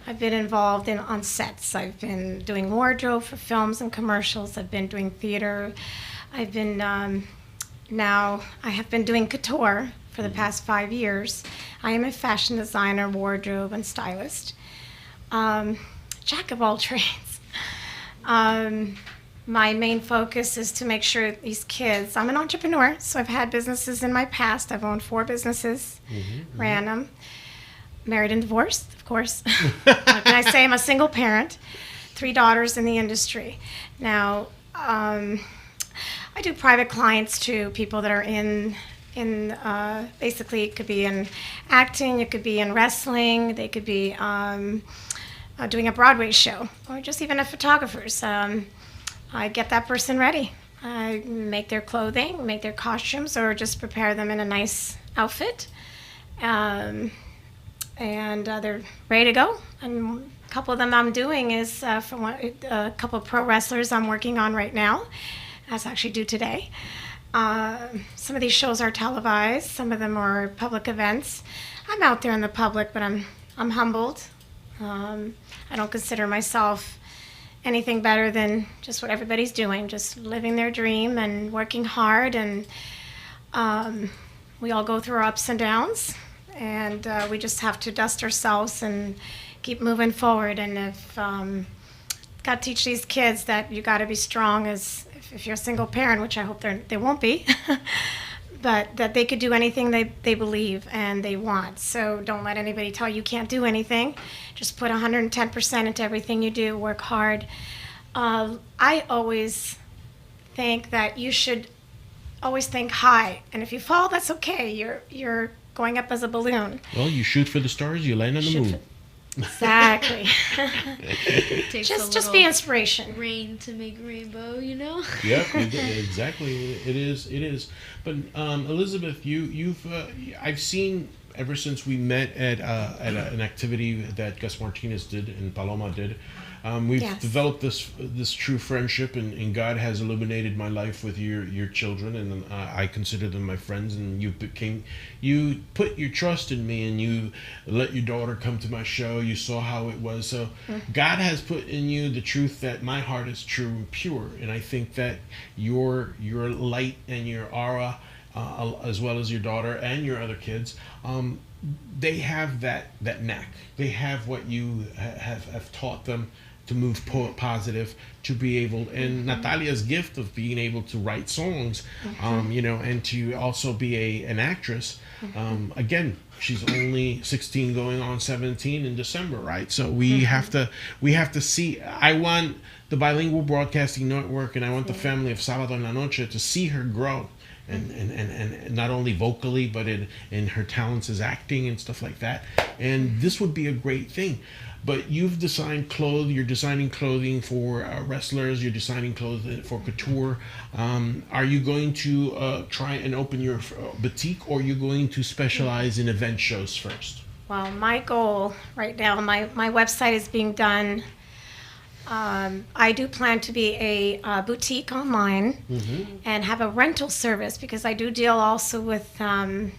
I've been involved on sets. I've been doing wardrobe for films and commercials. I've been doing theater. I've been now I have been doing couture for the past 5 years. I am a fashion designer, wardrobe, and stylist. Jack of all trades. My main focus is to make sure these kids, I'm an entrepreneur, so I've had businesses in my past. I've owned 4 businesses, ran them, married and divorced, of course. What can I say? I'm a single parent, 3 daughters in the industry. Now, I do private clients to people that are in basically it could be in acting, it could be in wrestling, they could be doing a Broadway show, or just even a photographer's. I get that person ready. I make their clothing, make their costumes, or just prepare them in a nice outfit. And they're ready to go. And a couple of them I'm doing is for a couple of pro wrestlers I'm working on right now. That's actually due today. Some of these shows are televised. Some of them are public events. I'm out there in the public, but I'm humbled. I don't consider myself anything better than just what everybody's doing, just living their dream and working hard. And we all go through our ups and downs, and we just have to dust ourselves and keep moving forward. And if got to teach these kids that you got to be strong as if you're a single parent, which I hope they won't be, but that they could do anything they believe and they want. So don't let anybody tell you can't do anything. Just put 110% into everything you do, work hard. I always think that you should always think high, and if you fall, that's okay. You're going up as a balloon. Well, you shoot for the stars, you land on the moon. Exactly. Takes just be inspiration. Rain to make rainbow, you know. Yeah, exactly. It is. But Elizabeth, I've seen ever since we met at an activity that Gus Martinez did and Paloma did. We've developed this true friendship, and God has illuminated my life with your children, and I consider them my friends. And you put your trust in me, and you let your daughter come to my show. You saw how it was. So God has put in you the truth that my heart is true and pure, and I think that your light and your aura, as well as your daughter and your other kids, they have that knack. They have what you have taught them to move positive, to be able, and Natalia's gift of being able to write songs, and to also be an actress. Again, she's only 16, going on 17 in December, right? So we have to see. I want the Bilingual Broadcasting Network, and I want the family of Sábado en la Noche to see her grow. And not only vocally, but in her talents as acting and stuff like that. And this would be a great thing. But you've designed clothes. You're designing clothing for wrestlers. You're designing clothing for couture. Are you going to try and open your boutique, or are you going to specialize in event shows first? Well, my goal right now, my website is being done I do plan to be a boutique online and have a rental service because I do deal also with, not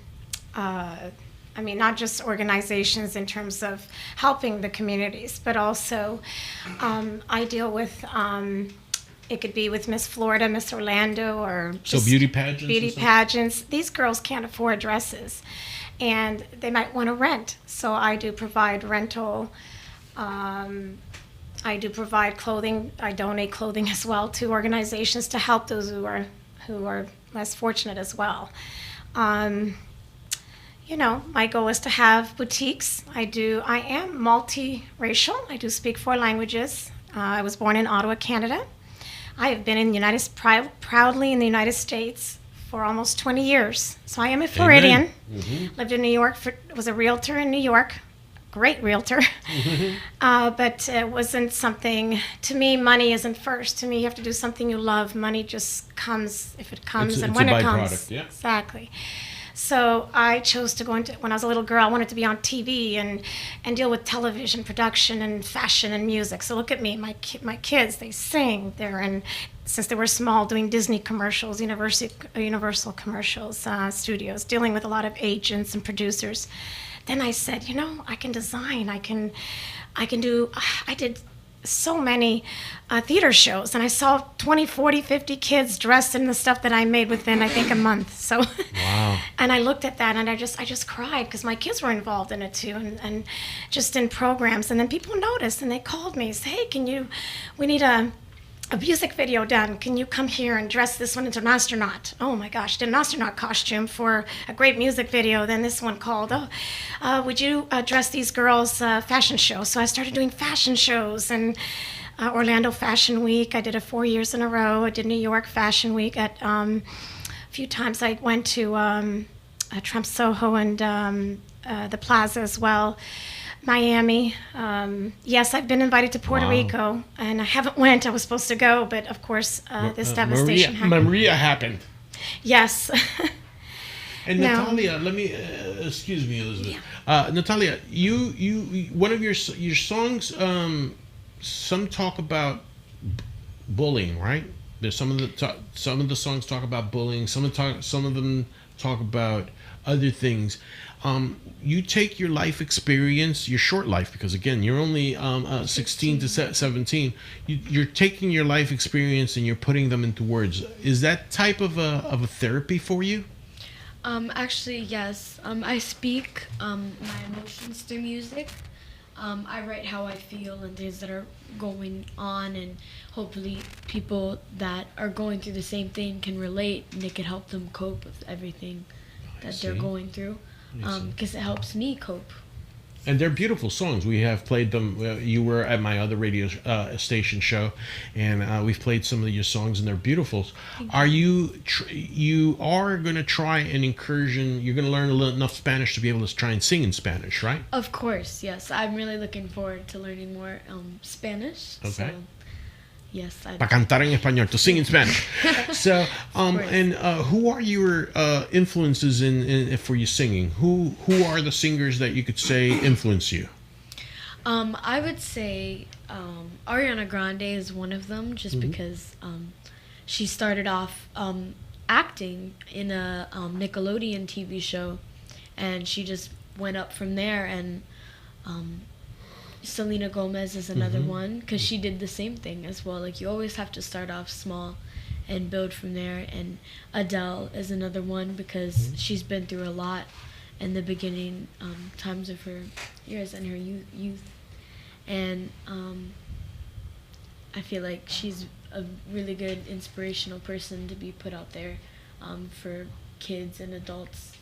just organizations in terms of helping the communities, but also I deal with, it could be with Miss Florida, Miss Orlando, or So beauty pageants? beauty pageants. These girls can't afford dresses, and they might want to rent. So I do provide rental. I do provide clothing. I donate clothing as well to organizations to help those who are less fortunate as well. My goal is to have boutiques. I am multiracial. I do speak 4 languages. I was born in Ottawa, Canada. I have been proudly in the United States for almost 20 years. So I am a Floridian. Lived in New York, was a realtor in New York. Great realtor. But it wasn't something, to me, money isn't first. To me, you have to do something you love. Money just comes if it comes and when it comes. Yeah. Exactly. So I chose to go into, when I was a little girl, I wanted to be on TV and deal with television production and fashion and music. So look at me, my kids, they sing. They're in, since they were small, doing Disney commercials, Universal commercials, studios, dealing with a lot of agents and producers. Then I said, I can design, I did so many theater shows, and I saw 20, 40, 50 kids dressed in the stuff that I made within, I think, a month. So, wow. And I looked at that, and I just cried because my kids were involved in it too, and just in programs. And then people noticed, and they called me, say, hey, we need a music video done. Can you come here and dress this one into an astronaut? Oh my gosh, did an astronaut costume for a great music video. Then this one called, would you dress these girls fashion show? So I started doing fashion shows, and Orlando Fashion Week. I did it 4 years in a row. I did New York Fashion Week. A few times I went to Trump Soho and the Plaza as well. Miami. Yes, I've been invited to Puerto Rico, and I haven't went. I was supposed to go, but of course, this devastation happened. Maria happened. Yes. And No. Natalia, let me excuse me, Elizabeth. Natalia, you one of your songs, some talk about bullying, right? There's some of the songs talk about bullying. Some of them talk about other things. You take your life experience, your short life, because again, you're only 16 to 17. You're taking your life experience and you're putting them into words. Is that type of a therapy for you? Actually, yes. I speak my emotions through music. I write how I feel and things that are going on, and hopefully people that are going through the same thing can relate, and it can help them cope with everything that they're going through. Because it helps me cope. And they're beautiful songs. We have played them. You were at my other radio station show, and we've played some of your songs, and they're beautiful. Are you are going to try an incursion? You're going to learn enough Spanish to be able to try and sing in Spanish, right? Of course, yes. I'm really looking forward to learning more Spanish. Okay. So, yes. Para cantar en español, to sing in Spanish. So, and who are your influences in for your singing? Who are the singers that you could say influence you? I would say Ariana Grande is one of them, just because she started off acting in a Nickelodeon TV show, and she just went up from there. And Selena Gomez is another one, because she did the same thing as well. Like, you always have to start off small and build from there. And Adele is another one, because she's been through a lot in the beginning times of her years and her youth. And I feel like she's a really good inspirational person to be put out there for kids and adults.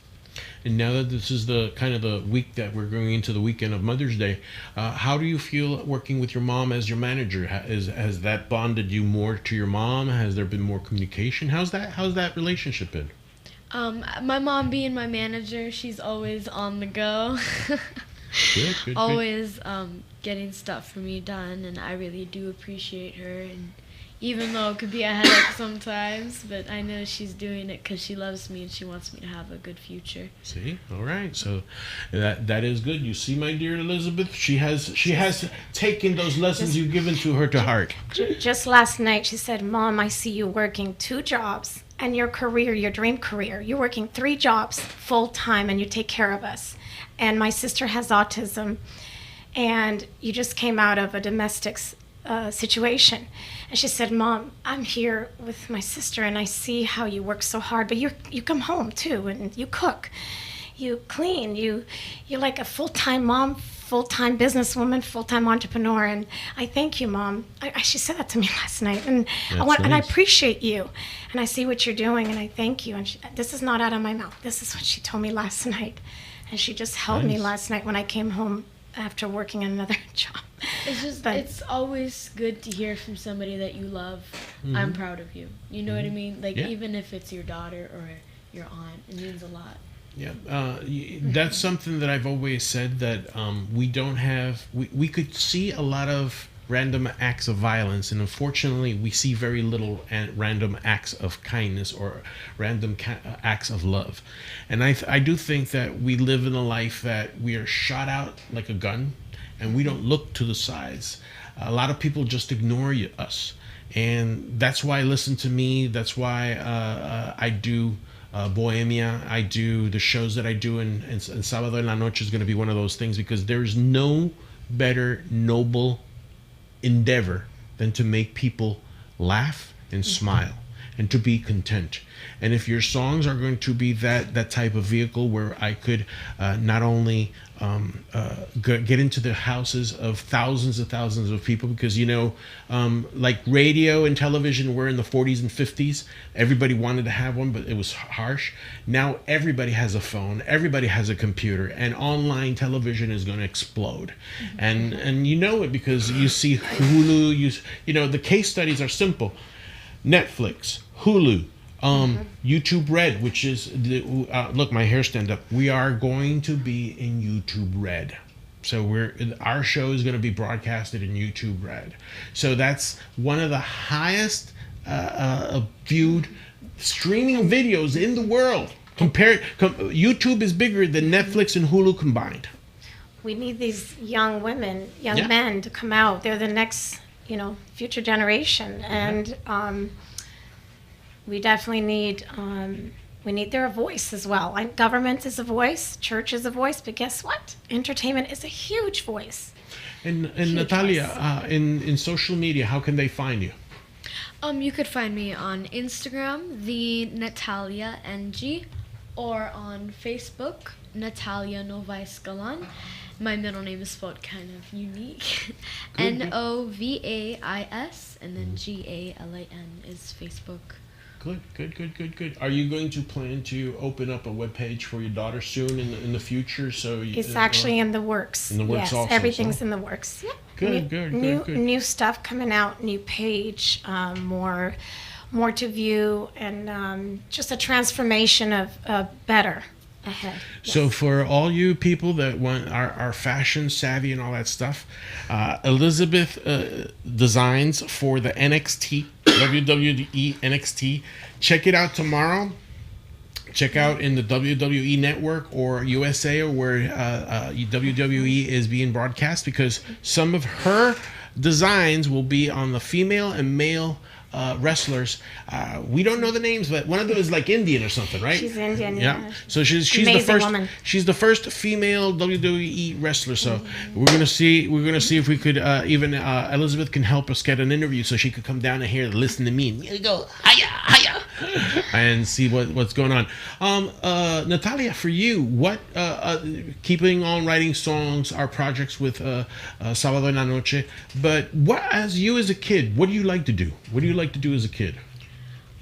And now that this is the kind of the week that we're going into, the weekend of Mother's Day, how do you feel working with your mom as your manager? Has that bonded you more to your mom? Has there been more communication? How's that relationship been? My mom being my manager, she's always on the go. Good. Always getting stuff for me done, and I really do appreciate her. And even though it could be a headache sometimes. But I know she's doing it because she loves me and she wants me to have a good future. See, all right. So that is good. You see, my dear Elizabeth, she has taken those lessons you've given to her to heart. Just last night, she said, "Mom, I see you working 2 jobs and your career, your dream career. You're working 3 jobs full time and you take care of us. And my sister has autism, and you just came out of a domestic situation." And she said, "Mom, I'm here with my sister and I see how you work so hard, but you come home too and you cook, you clean, you're like a full-time mom, full-time businesswoman, full-time entrepreneur, and I thank you, Mom." She said that to me last night, and and I appreciate you, and I see what you're doing, and I thank you. And this is not out of my mouth. This is what she told me last night, and she just held me last night when I came home after working another job. It's just, it's always good to hear from somebody that you love. I'm proud of you. You know what I mean? Like, even if it's your daughter or your aunt, it means a lot. Yeah, that's something that I've always said, that we don't have, we could see a lot of random acts of violence, and unfortunately we see very little random acts of kindness or random acts of love. And I do think that we live in a life that we are shot out like a gun, and we don't look to the sides. A lot of people just ignore us, and that's why listen to me. That's why I do Bohemia. I do the shows that I do, and Sábado en la Noche is going to be one of those things, because there's no better noble endeavor than to make people laugh and smile and to be content. And if your songs are going to be that type of vehicle where I could not only get into the houses of thousands of people, because like radio and television were in the 40s and 50s, everybody wanted to have one, but it was harsh. Now everybody has a phone, everybody has a computer, and online television is going to explode. And you know it because you see Hulu. The case studies are simple: Netflix, Hulu, YouTube Red, which is look, my hair stand up. We are going to be in YouTube Red, so our show is going to be broadcasted in YouTube Red. So that's one of the highest viewed streaming videos in the world. YouTube is bigger than Netflix and Hulu combined. We need these young women, men to come out. They're the next, future generation, and we definitely need their voice as well. Government is a voice, church is a voice, but guess what? Entertainment is a huge voice. And Natalia, in social media, how can they find you? You could find me on Instagram, the Natalia NG, or on Facebook, Natalia Novais Galan. My middle name is spelled kind of unique. Novais, and then GALAN is Facebook. Good. Are you going to plan to open up a webpage for your daughter soon in the future? It's actually in the works. In the works, yes, also. Everything's in the works. Yeah. Good. New stuff coming out, new page, more to view, and just a transformation of better ahead. Yes. So for all you people that are fashion savvy and all that stuff, Elizabeth designs for the NXT, WWE NXT. Check it out tomorrow. Check out in the WWE Network or USA, or where WWE is being broadcast, because some of her designs will be on the female and male wrestlers. We don't know the names, but one of them is like Indian or something, right? She's Indian, yeah. So she's the first woman. She's the first female WWE wrestler. So we're gonna see if we could even Elizabeth can help us get an interview, so she could come down and here listen to me and go hiya and see what's going on. Natalia, for you, what keeping on writing songs, our projects with Sábado en la Noche, but what as a kid, what do you like to do? What do you like to do as a kid?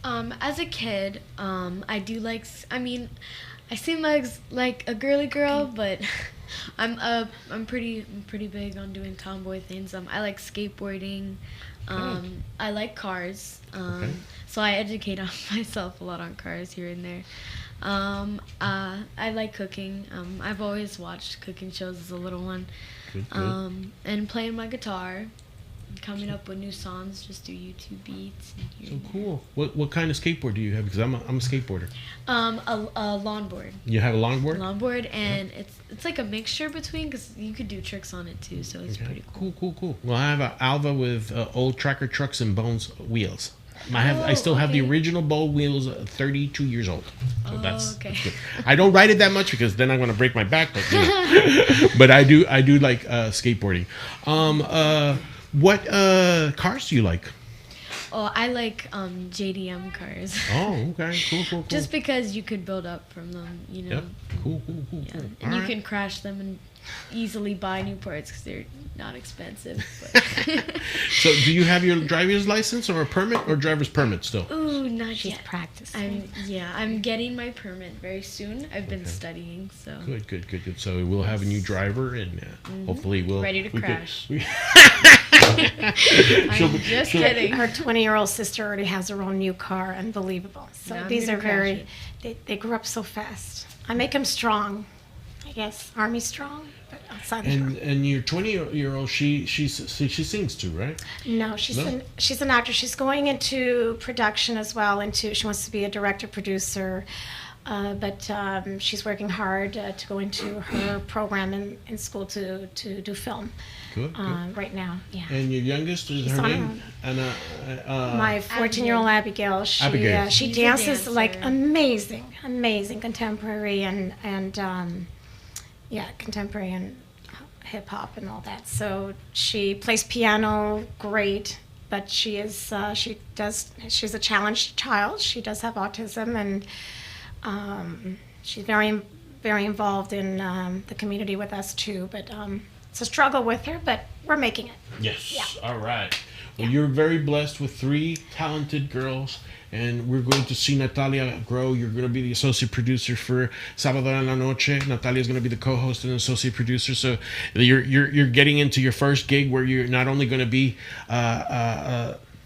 As a kid, I do like. I seem like a girly girl, but I'm pretty big on doing tomboy things. I like skateboarding. I like cars. So I educate myself a lot on cars here and there. I like cooking. I've always watched cooking shows as a little one. Good. And playing my guitar. coming up with new songs just through YouTube beats. And here So and there. cool. What kind of skateboard do you have? Because I'm a skateboarder. A longboard. You have a longboard? Longboard, and it's like a mixture between, because you could do tricks on it too, so it's pretty cool. Cool. Well, I have an Alva with old tracker trucks and Bones wheels. I still have the okay. original Bow wheels, 32 years old. So that's okay. good. I don't ride it that much because then I'm going to break my back. But, but I do like skateboarding. What cars do you like? Oh, I like JDM cars. Oh, okay. Cool. Just because you could build up from them, you know. Yep. Cool. Yeah. And All you right. can crash them and easily buy new parts because they're not expensive. But So do you have your driver's license or a permit or driver's permit still? Ooh, not She's yet. practicing. I'm getting my permit very soon. I've been studying, so. Good. So we'll have a new driver, and hopefully we'll Ready to we could- crash. we- I'm just kidding. Her 20-year-old sister already has her own new car. Unbelievable. So Now I'm these gonna are crash they grew up so fast. I make them strong. I guess Army strong, but outside and your 20-year-old, she sings too, right? No, she's an actress. She's going into production as well. She wants to be a director producer, but she's working hard to go into her program in school to do film. Good. Right now, yeah. And your youngest is She's her on name? her And My 14-year-old Abigail. She Abigail. she She's a dances like dancer. amazing contemporary and contemporary and hip hop and all that. So she plays piano great, but she's a challenged child. She does have autism, and she's very involved in the community with us too. But it's a struggle with her, but we're making it. yes. Yeah. All right. Well, you're very blessed with 3 talented girls, and we're going to see Natalia grow. You're going to be the associate producer for Sábado en la Noche. Natalia is going to be the co-host and associate producer. So you're getting into your first gig where you're not only going to be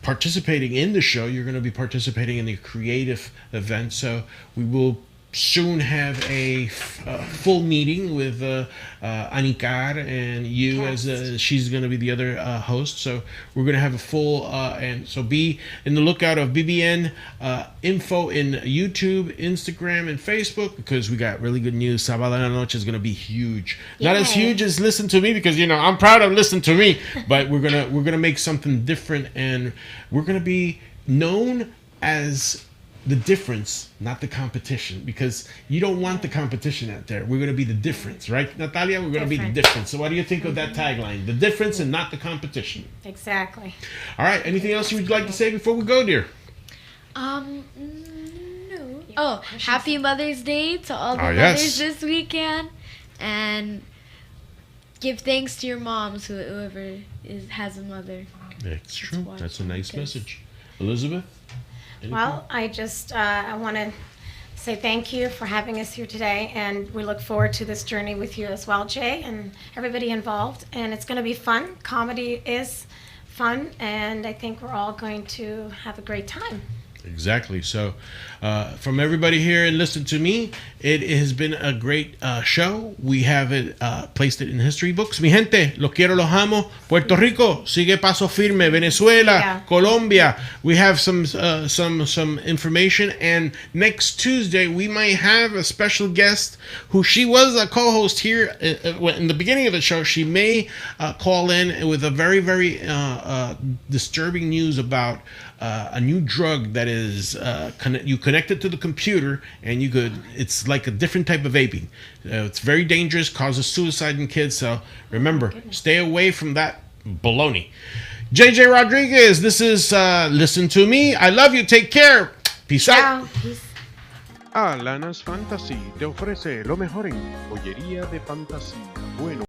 participating in the show, you're going to be participating in the creative event. So we will soon have a full meeting with Anicar and you as she's going to be the other host. So we're going to have a full and so be in the lookout of BBN info in YouTube, Instagram, and Facebook, because we got really good news. Sábado en la Noche is going to be huge. Not as Yay. huge as Listen to Me, because I'm proud of Listen to Me, but we're gonna make something different, and we're gonna be known as the difference, not the competition, because you don't want the competition out there. We're going to be the difference, right, Natalia? We're going to be the Different. difference. So what do you think of that tagline? The difference and not the competition. Exactly. All right. Anything else you would like to say before we go, dear? No. Oh, happy Mother's Day to all the Oh, yes. mothers this weekend, and give thanks to your moms, whoever has a mother. That's true. watching, That's a nice because- message. Elizabeth? Anything? Well, I just I want to say thank you for having us here today, and we look forward to this journey with you as well, Jay, and everybody involved. And it's going to be fun. Comedy is fun, and I think we're all going to have a great time. Exactly. So, from everybody here and Listen to Me, it has been a great show. We have it placed it in history books. Mi gente, los quiero, los amo. Puerto Rico sigue paso firme. Venezuela, Yeah. Colombia. We have some information, and next Tuesday we might have a special guest who she was a co-host here in the beginning of the show. She may call in with a very disturbing news about a new drug that is you connect it to the computer, and it's like a different type of vaping. It's very dangerous, causes suicide in kids. So remember, stay away from that baloney. JJ Rodriguez, this is Listen to Me. I love you. Take care. Peace out. Ciao. Peace. Alanas Fantasy te ofrece lo mejor en joyería de fantasía. Bueno.